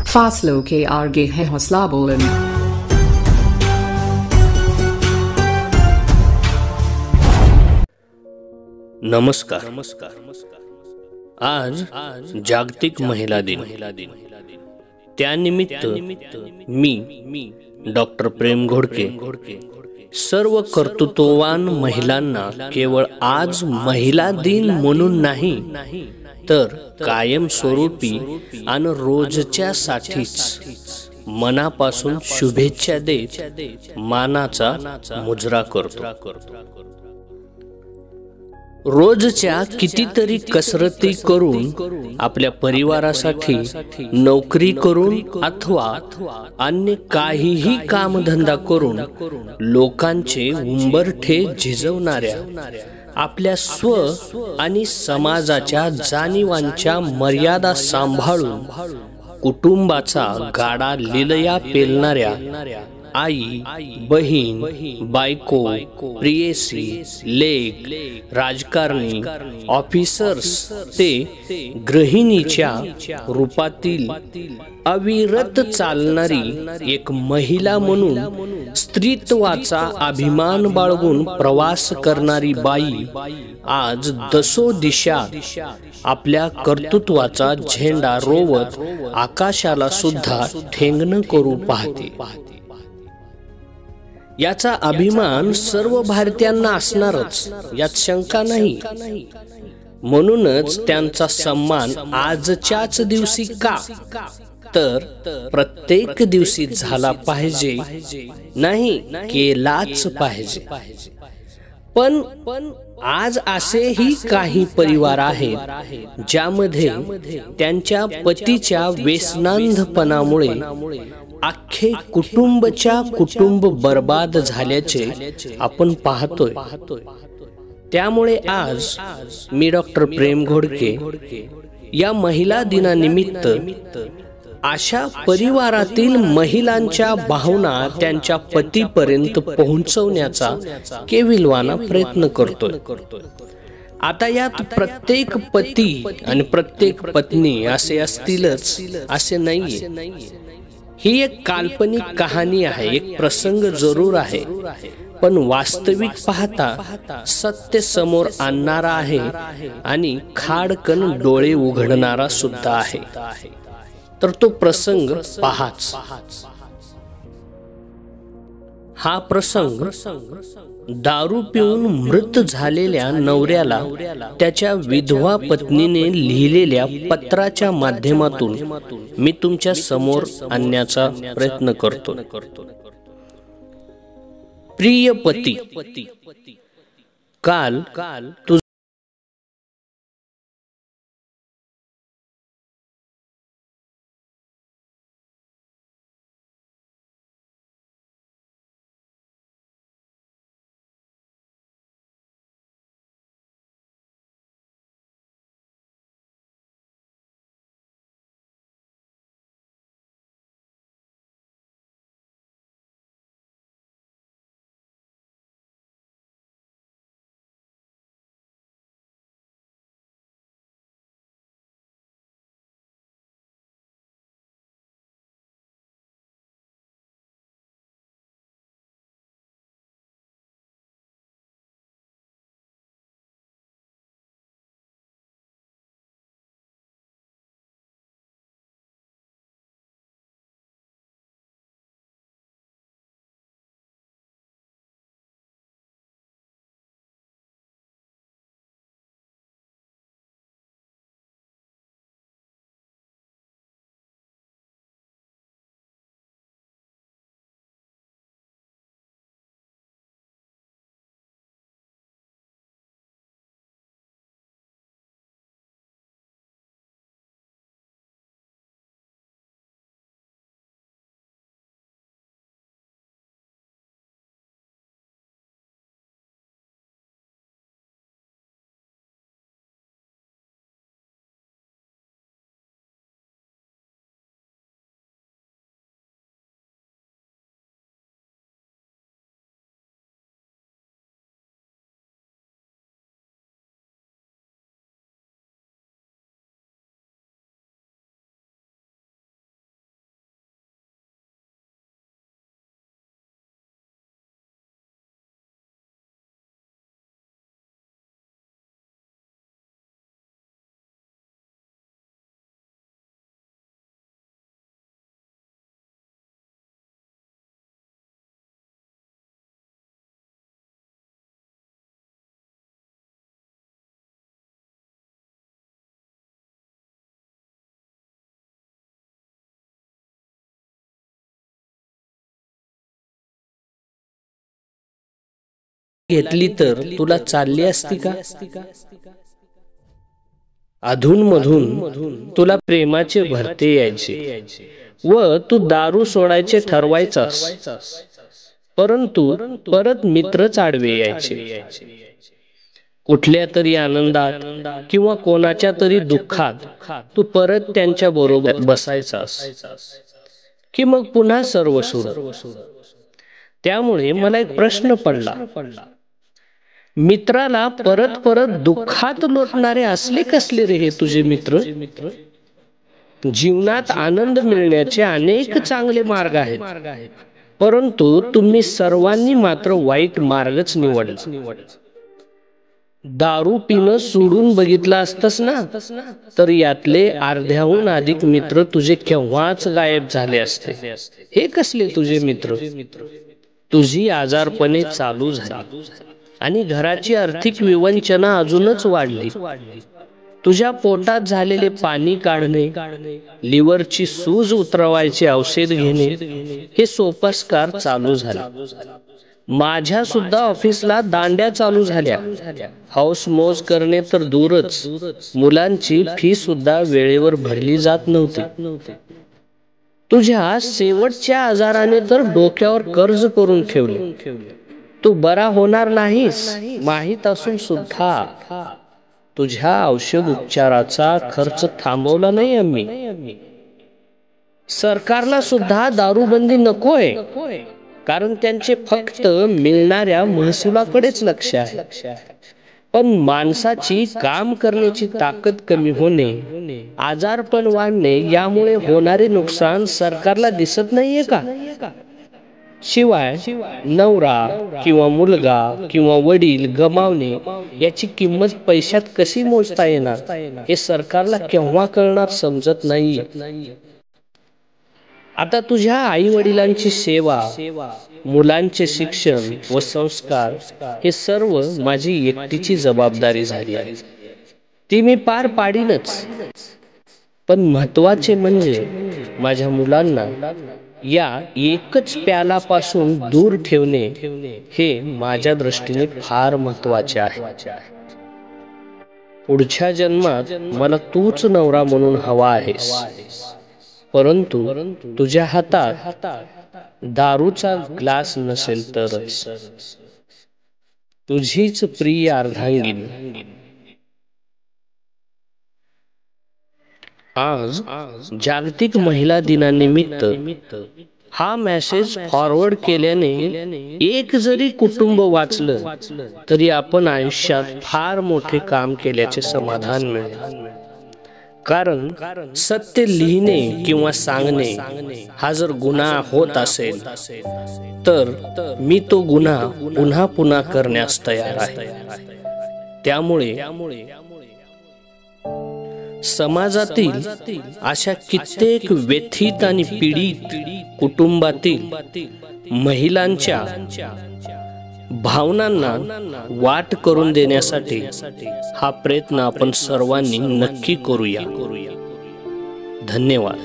फासलों के आगे है हौसला बुलंद। नमस्कार। आज जागतिक महिला दिन। त्यानिमित्त मी डॉक्टर प्रेम घोडके सर्व कर्तृत्ववान महिलांना केवळ आज महिला दिन म्हणून नाही तर कायमस्वरूपी आणि रोजच्या साठीच मनापासून शुभेच्छा देत मानाचा मुजरा करतो। रोजच्या कितीतरी कसरती करून आपल्या परिवारासाठी नोकरी करून अथवा अन्य काहीही कामधंदा करून लोकांचे उंबरठे झिजवणाऱ्या आपल्या स्व आणि समाजाच्या जाणीवांच्या मर्यादा सांभाळून कुटुंबाचा गाडा लीलया पेलणाऱ्या आई, बहीण, बायको, प्रियसी, लेक, राजकारणी, ऑफिसर्स ते गृहिणीच्या रूपातील अविरत चालणारी एक महिला म्हणून स्त्रीत्वाचा अभिमान बाळगून प्रवास करणारी बाई आज दसो दिशा आपल्या कर्तृत्वाचा झेंडा रोवत आकाशाला सुद्धा ठेंगण करू पाहते। याचा अभिमान सर्व भारतीयांना असणारच, यात शंका नाही। म्हणूनच त्यांचा सन्मान आजच्याच दिवशी का तर प्रत्येक दिवशी झाला पाहिजे, नाही केलाच पाहिजे। पण आज असेही काही परिवार आहेत ज्यामध्ये त्यांच्या पतीच्या व्यसनांधपणामुळे अख्खे कुटुंब बर्बाद झाल्याचे आपण पाहतोय। त्यामुळे आज मी डॉक्टर प्रेम घोडके या महिला दिनानिमित्त अशा परिवारातील महिलांच्या भावना त्यांच्या पतीपर्यंत पोहोचवण्याचा केविलवाना प्रयत्न करतोय। आता यात प्रत्येक पती आणि प्रत्येक पत्नी असे असतीलच असे नाहीये। ही एक काल्पनिक कहाणी आहे, एक प्रसंग जरूर आहे, पण वास्तविक पाहता सत्य समोर आणणारा आहे आणि खाडकन डोळे उघडणारा सुद्धा आहे। तर तो प्रसंग पाहाच। हा प्रसंग दारू पिऊन मृत झालेल्या नवऱ्याला त्याच्या विधवा पत्नीने लिहिलेल्या पत्राच्या माध्यमातून मी तुमच्या समोर आणण्याचा प्रयत्न करतो। प्रिय पती, काल तुझ घेतली तर तुला चालली असती का? अधूनमधून तुला प्रेमाचे भरते यायचे व तू दारू सोडायचे ठरवायचास, परंतु परत मित्रच आडवे यायचे. कुठल्या तरी आनंदात किंवा कोणाच्या तरी दुःखात तू परत त्यांच्या बरोबर बसायचास की मग पुन्हा सर्व सुरू. त्यामुळे मला एक प्रश्न पडला, मित्राला परत परत दुःखात लोटणारे असले कसले रे हे तुझे मित्र? जीवनात आनंद मिळण्याचे अनेक चांगले मार्ग आहेत, परंतु तुम्ही सर्वांनी मात्र वाईट मार्गच निवडला. दारू पिणं सोडून बघितलं असतंस ना तर यातले अर्ध्याहून अधिक मित्र तुझे केव्हाच गायब झाले असते. हे कसले तुझे मित्र? तुझी आजारपणे चालू झाली आणि घराची आर्थिक विवंचना अजूनच वाढली. तुझ्या पोटात झालेले पाणी काढणे, लिव्हरची सूज उतरवायचे औषध घेणे हे सोपस्कार चालू झाले. माझ्या सुद्धा ऑफिसला दांड्या चालू झाल्या. हाऊस मौज करणे तर दूरच, मुलांची फी सुद्धा वेळेवर भरली जात नव्हती. तुझ्या शेवटच्या आजाराने तर डोक्यावर कर्ज करून ठेवले. तू बरा होणार नाहीस माहीत असून सुद्धा तुझ्या औषध उपचाराचा खर्च थांबवला नाही आम्ही. सरकारला सुद्धा दारूबंदी नकोय, कारण त्यांचे फक्त मिळणाऱ्या महसुलाकडेच लक्ष आहे. पण माणसाची काम करण्याची ताकद कमी होणे, आजारपण वाढणे यामुळे होणारे नुकसान सरकारला दिसत नाहीये का? शिवाय नवरा किंवा मुलगा किंवा वडील गमावणे याची किंमत पैशात कशी मोजता येणार हे सरकारला केव्हा कळणार समजत नाही. आता तुझ्या आई वडिलांची सेवा, मुलांचे शिक्षण व संस्कार हे सर्व माझी एकटीची जबाबदारी झाली आहे. ती मी पार पाडीनच. पण महत्वाचे म्हणजे माझ्या मुलांना या एकच प्यालापासून दूर ठेवणे हे माझ्या दृष्टीने फार महत्वाचे आहे. पुढच्या जन्मात मला तूच नवरा म्हणून हवा आहेस, परंतु तुझ्या हातात दारूचा ग्लास नसेल तरच. तुझीच प्रिय अर्धांगिनी. आज जागतिक महिला दिनानिमित्त हा मेसेज फॉरवर्ड केल्याने एक जरी कुटुंब वाचलं तरी आपण आयुष्यात फार मोठे काम केल्याचे समाधान मिळेल. कारण सत्य लिहिणे किंवा सांगणे हा जर गुन्हा होत असेल तर मी तो गुन्हा पुन्हा पुन्हा करण्यास तयार आहे. त्यामुळे समाजातील अशा कित्येक व्यथित आणि पीडित कुटुंबातील महिलांच्या भावनांना वाट करून देण्यासाठी हा प्रयत्न आपण सर्वांनी नक्की करूया. धन्यवाद.